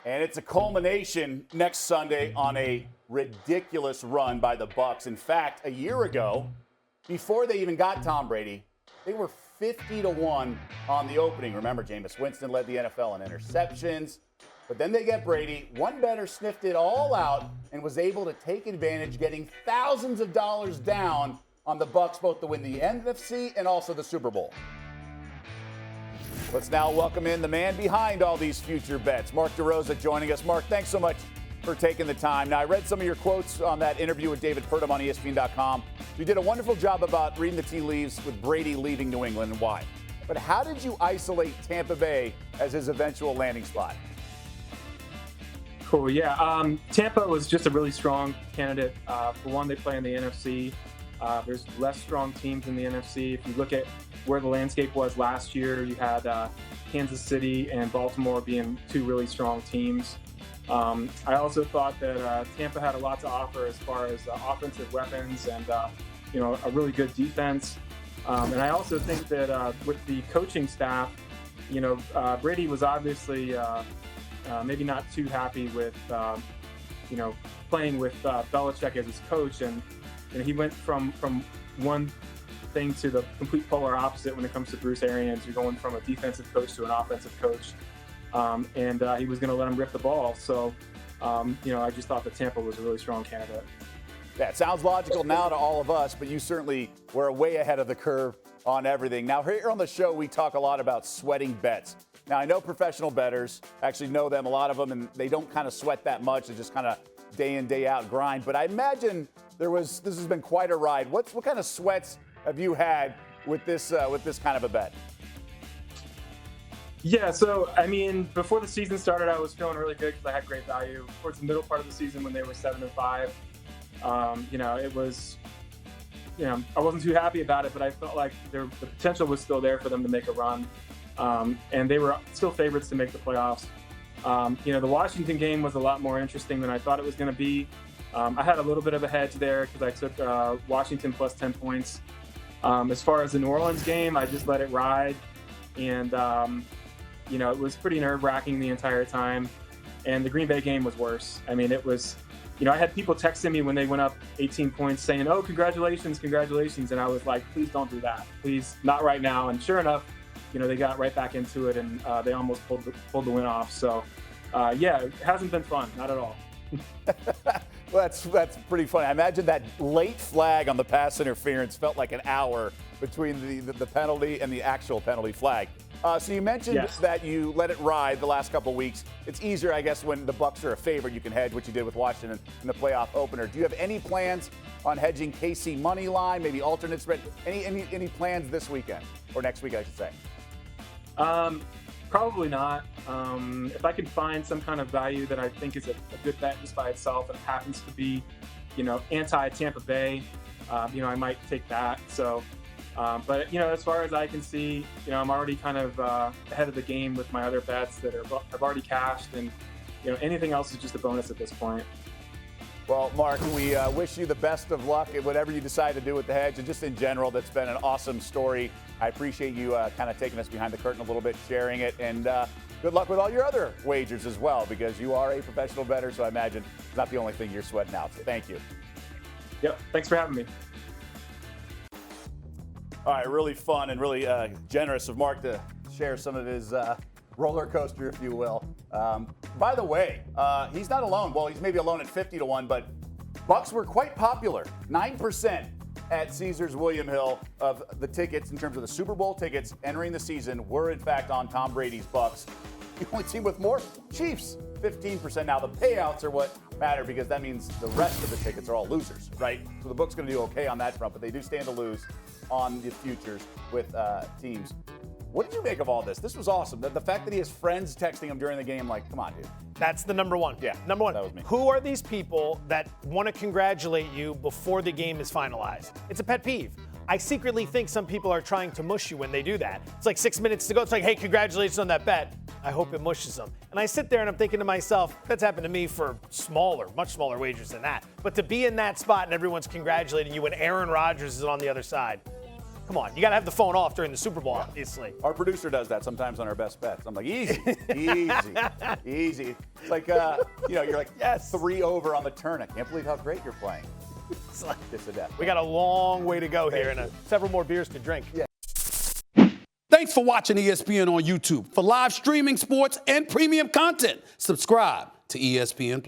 And it's a culmination next Sunday on a ridiculous run by the Bucs. In fact, a year ago, before they even got Tom Brady, they were 50-1 on the opening. Remember, Jameis Winston led the NFL in interceptions. But then they get Brady. One bettor sniffed it all out and was able to take advantage, getting thousands of dollars down on the Bucs, both to win the NFC and also the Super Bowl. Let's now welcome in the man behind all these future bets, Mark DeRosa, joining us. Mark, thanks so much for taking the time. Now, I read some of your quotes on that interview with David Purdom on ESPN.com. You did a wonderful job about reading the tea leaves with Brady leaving New England and why. But how did you isolate Tampa Bay as his eventual landing spot? Cool, yeah. Tampa was just a really strong candidate. For one, they play in the NFC. There's less strong teams in the NFC. If you look at where the landscape was last year, you had Kansas City and Baltimore being two really strong teams. I also thought that Tampa had a lot to offer as far as offensive weapons and a really good defense. And I also think that with the coaching staff, Brady was obviously maybe not too happy with playing with Belichick as his coach, and he went from one thing to the complete polar opposite when it comes to Bruce Arians. You're going from a defensive coach to an offensive coach, and he was going to let him rip the ball. So, I just thought that Tampa was a really strong candidate. Yeah, it sounds logical now to all of us, but you certainly were way ahead of the curve on everything. Now, here on the show, we talk a lot about sweating bets. Now, I know professional bettors, actually know them, a lot of them, and they don't kind of sweat that much. They just kind of day in, day out grind. But I imagine this has been quite a ride. What kind of sweats have you had with this kind of a bet? Yeah, so, before the season started, I was feeling really good because I had great value. Towards the middle part of the season when they were 7-5, it was, I wasn't too happy about it, but I felt like the potential was still there for them to make a run. And they were still favorites to make the playoffs. The Washington game was a lot more interesting than I thought it was going to be. I had a little bit of a hedge there because I took Washington plus 10 points. As far as the New Orleans game, I just let it ride. And, it was pretty nerve-wracking the entire time. And the Green Bay game was worse. It was, I had people texting me when they went up 18 points saying, "Oh, congratulations." And I was like, please don't do that. Please, not right now. And sure enough, they got right back into it, and they almost pulled the win off. So, it hasn't been fun, not at all. Well, that's pretty funny. I imagine that late flag on the pass interference felt like an hour between the penalty and the actual penalty flag. So you mentioned that you let it ride the last couple of weeks. It's easier, I guess, when the Bucs are a favorite. You can hedge, what you did with Washington in the playoff opener. Do you have any plans on hedging KC money line, maybe alternate spread? Any plans this weekend or next week, I should say? Probably not. If I can find some kind of value that I think is a good bet just by itself and it happens to be, anti-Tampa Bay, I might take that. So, but as far as I can see, I'm already kind of ahead of the game with my other bets that I've already cashed, and anything else is just a bonus at this point. Well, Mark, we wish you the best of luck in whatever you decide to do with the hedge, and just in general, that's been an awesome story. I appreciate you kind of taking us behind the curtain a little bit, sharing it, and good luck with all your other wagers as well, because you are a professional bettor, so I imagine it's not the only thing you're sweating out. So thank you. Yep, thanks for having me. All right, really fun and really generous of Mark to share some of his roller coaster, if you will. By the way, he's not alone. Well, he's maybe alone at 50-1, but Bucs were quite popular. 9% at Caesars William Hill of the tickets in terms of the Super Bowl tickets entering the season were in fact on Tom Brady's Bucs. The only team with more, Chiefs, 15%. Now the payouts are what matter because that means the rest of the tickets are all losers, right? So the book's going to do okay on that front, but they do stand to lose on the futures with teams. What did you make of all this? This was awesome. The fact that he has friends texting him during the game, like, come on, dude. That's the number one. Yeah, number one. That was me. Who are these people that want to congratulate you before the game is finalized? It's a pet peeve. I secretly think some people are trying to mush you when they do that. It's like 6 minutes to go. It's like, hey, congratulations on that bet. I hope it mushes them. And I sit there and I'm thinking to myself, that's happened to me for much smaller wagers than that. But to be in that spot and everyone's congratulating you when Aaron Rodgers is on the other side, Come on, you got to have the phone off during the Super Bowl, obviously. Our producer does that sometimes on our best bets. I'm like, easy, easy, easy. It's like, you're like, Yes. 3 over on the turn. I can't believe how great you're playing. It's like this or that. We got a long way to go here and several more beers to drink. Yeah. Thanks for watching ESPN on YouTube. For live streaming sports and premium content, subscribe to ESPN+.